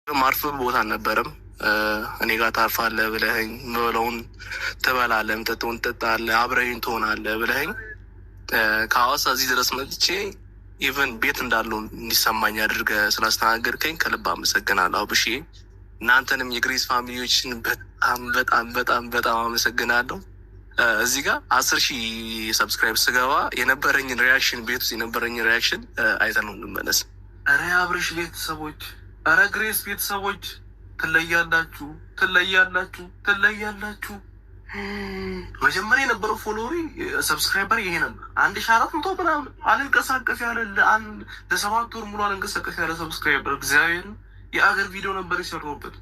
ማርፍ ቦታ አልነበረም። እኔ ጋር ታርፋለህ ብለኸኝ ምበለውን ትበላለህ፣ የምጠጣውን ትጠጣለህ፣ አብረኸኝ ትሆናለህ ብለኸኝ ከሐዋሳ እዚህ ድረስ መጥቼ ኢቨን ቤት እንዳለው እንዲሰማኝ አድርገህ ስላስተናገድከኝ ከልብ አመሰግናለሁ አብርሽ። እናንተንም የግሬስ ፋሚሊዎችን በጣም በጣም በጣም በጣም አመሰግናለሁ። እዚህ ጋር 10,000 ሰብስክራይብ ስገባ የነበረኝን ሪያክሽን ቤት ውስጥ የነበረኝን ሪያክሽን አይተን ነው እንመለስ። ኧረ አብርሽ ቤተሰቦች፣ ኧረ ግሬስ ቤተሰቦች ትለያላችሁ፣ ትለያላችሁ፣ ትለያላችሁ። መጀመሪያ የነበረው ፎሎወሪ ሰብስክራይበር ይሄ ነበር 1400 ምናምን አልንቀሳቀስ ያለ ለ7 ወር ሙሉ አልንቀሳቀስ ያለ ሰብስክራይበር። እግዚአብሔር የአገር ቪዲዮ ነበር የሰራሁበት፣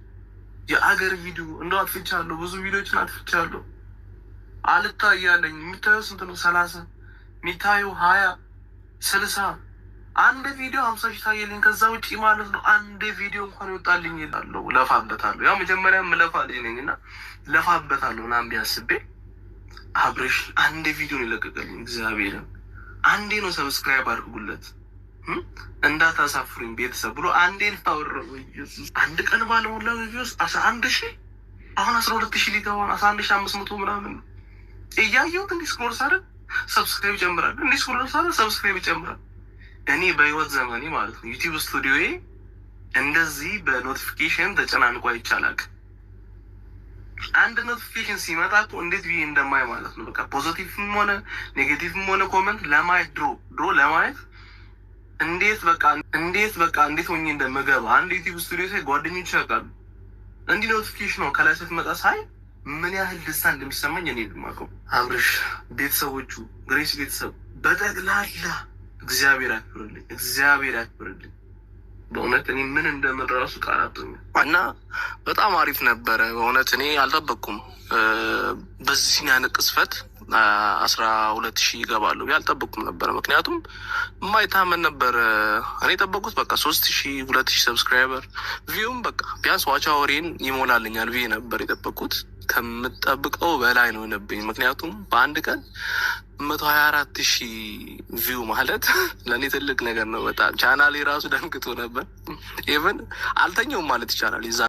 የአገር ቪዲዮ እንደው አጥፍቻለሁ፣ ብዙ ቪዲዮችን አጥፍቻለሁ። አልታያለኝ። የሚታየው ስንት ነው? 30 የሚታየው 20 60 አንድ ቪዲዮ 50 ሺህ ታየልኝ። ከዛ ውጭ ማለት ነው አንድ ቪዲዮ እንኳን ይወጣልኝ ይላለሁ። ለፋበታለሁ። ያው መጀመሪያም ለፋ ልጅ ነኝ እና ለፋበታለሁ ምናምን ቢያስቤ አብርሽ አንድ ቪዲዮ ነው የለቀቀልኝ። እግዚአብሔርን አንዴ ነው ሰብስክራይብ አድርጉለት እንዳታሳፍሩኝ ቤተሰብ ብሎ አንዴ ታወረው። ኢየሱስ አንድ ቀን ባለሞላ ቪዲዮ 11,000 አሁን 12,000 ሊገባ 11,500 ምናምን እያየሁት እንዲህ ስክሮል ሳደርግ ሰብስክራይብ ይጨምራል፣ እንዲህ ስክሮል ሳደርግ ሰብስክራይብ ይጨምራል። እኔ በህይወት ዘመኔ ማለት ነው ዩቲዩብ ስቱዲዮዬ እንደዚህ በኖቲፊኬሽን ተጨናንቆ አይቻላል። አንድ ኖቲፊኬሽን ሲመጣ እኮ እንዴት ብዬ እንደማይ ማለት ነው። በቃ ፖዚቲቭም ሆነ ኔጌቲቭም ሆነ ኮመንት ለማየት ድሮ ለማየት እንዴት ሆኜ እንደምገባ አንድ ዩቲዩብ ስቱዲዮ ሳይ ጓደኞች ያውቃሉ። እንዲህ ኖቲፊኬሽን ነው ከላይ ስትመጣ ሳይ ምን ያህል ደስታ እንደሚሰማኝ እኔ የማውቀው። አብርሽ ቤተሰቦቹ፣ ግሬስ ቤተሰብ በጠቅላላ እግዚአብሔር ያክብርልኝ፣ እግዚአብሔር ያክብርልኝ። በእውነት እኔ ምን እንደምን ራሱ ቃላቶኛል እና በጣም አሪፍ ነበረ። በእውነት እኔ አልጠበቅኩም በዚህ ያንቅ ቅስፈት 12,000 ይገባሉ ያልጠበቅኩም ነበረ። ምክንያቱም የማይታመን ነበረ። እኔ የጠበቁት በቃ 3,000 2,000 ሰብስክራይበር ቪውም በቃ ቢያንስ ዋቻ ወሬን ይሞላልኛል ብዬ ነበር የጠበቁት። ከምጠብቀው በላይ ነው የሆነብኝ። ምክንያቱም በአንድ ቀን 124,000 ቪው ማለት ለእኔ ትልቅ ነገር ነው። በጣም ቻናሌ ራሱ ደንግጦ ነበር። ኢቨን አልተኛውም ማለት ይቻላል።